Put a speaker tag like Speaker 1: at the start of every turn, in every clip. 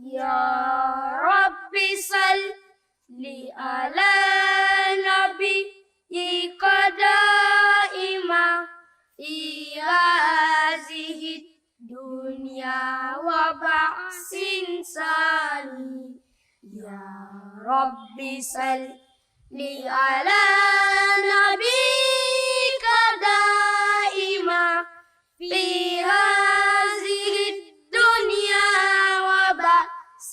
Speaker 1: يا رب صل على نبيك دائما في هذه الدنيا وبعث ثاني. يا رب صل على نبيك دائما في هذه الدنيا وبعث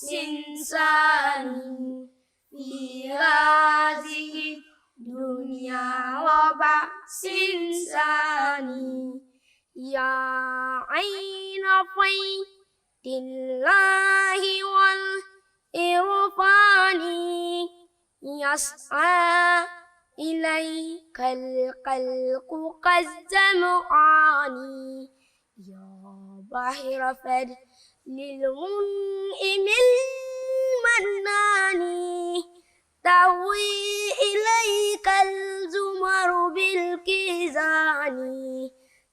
Speaker 1: ثاني. في هذه الدنيا وبعث ثاني. يا عين فيض الله والإرفان يسعى إليك الخلق كالظمآن. يا بحر فضل للمنعم المنان تهوي إليك الزمر بالكيزان.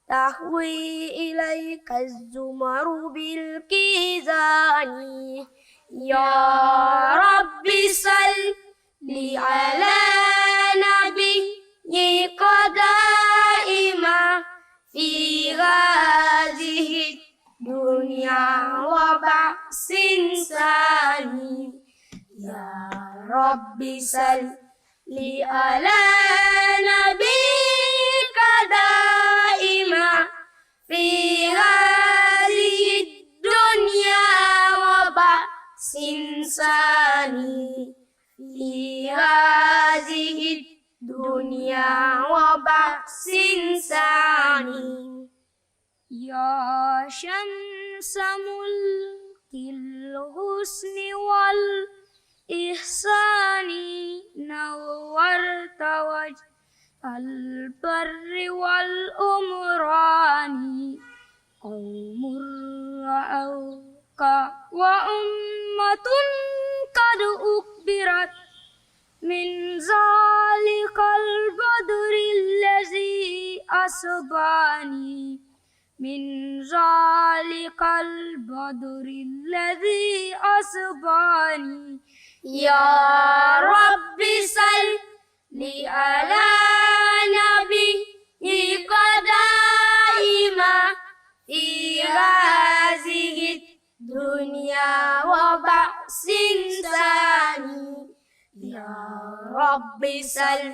Speaker 1: تهوي إليك الزمر بالكيزان. يا رب صل على نبيك دائما في هذه الدنيا وبعث ثاني. يا رب صل على نبيك دائما في هذه الدنيا وبعث ثاني. في هذه الدنيا وبعث ثاني. يا شمس ملك الحسن والإحسان نورت وجه البر والأمران. قوم رأوك وأمة قد أخبرت من ذلك البدر الذي أصباني. من ذلك البدر الذي أصباني. يا رب صل على نبيك دائما في هذه الدنيا وبعث ثاني. يا رب صل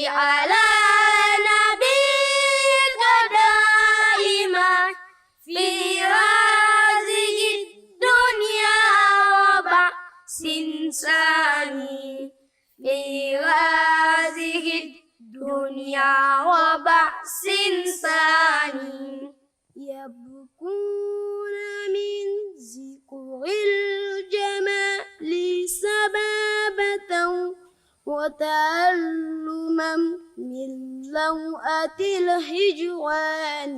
Speaker 1: على نبيك دائما في هذه الدنيا وبعث ثاني. في هذه الدنيا وبعث ثاني. يبكون من ذكر الجمال سبابة وتألما من لوءة الهجوان.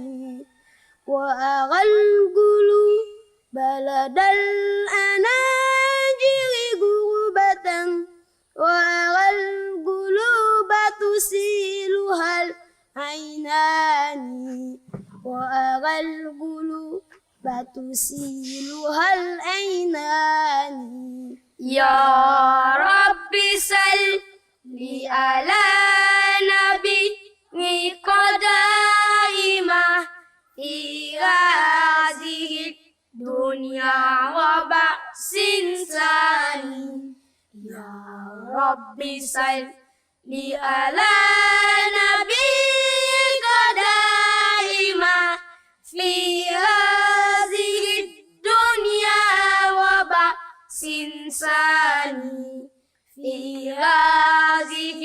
Speaker 1: وأغى القلوب لدى الأناجر غربة. وأغى القلوب تسيلها العينان. وأغى القلوب تسيلها العينان. يا رب صل على نبيك دائما في هذه الدنيا وبعث ثاني. يا رب صل على نبيك دائما في هذه الدنيا وبعث ثاني. في هذه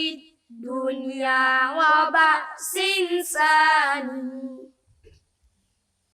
Speaker 1: الدنيا وبعث ثاني.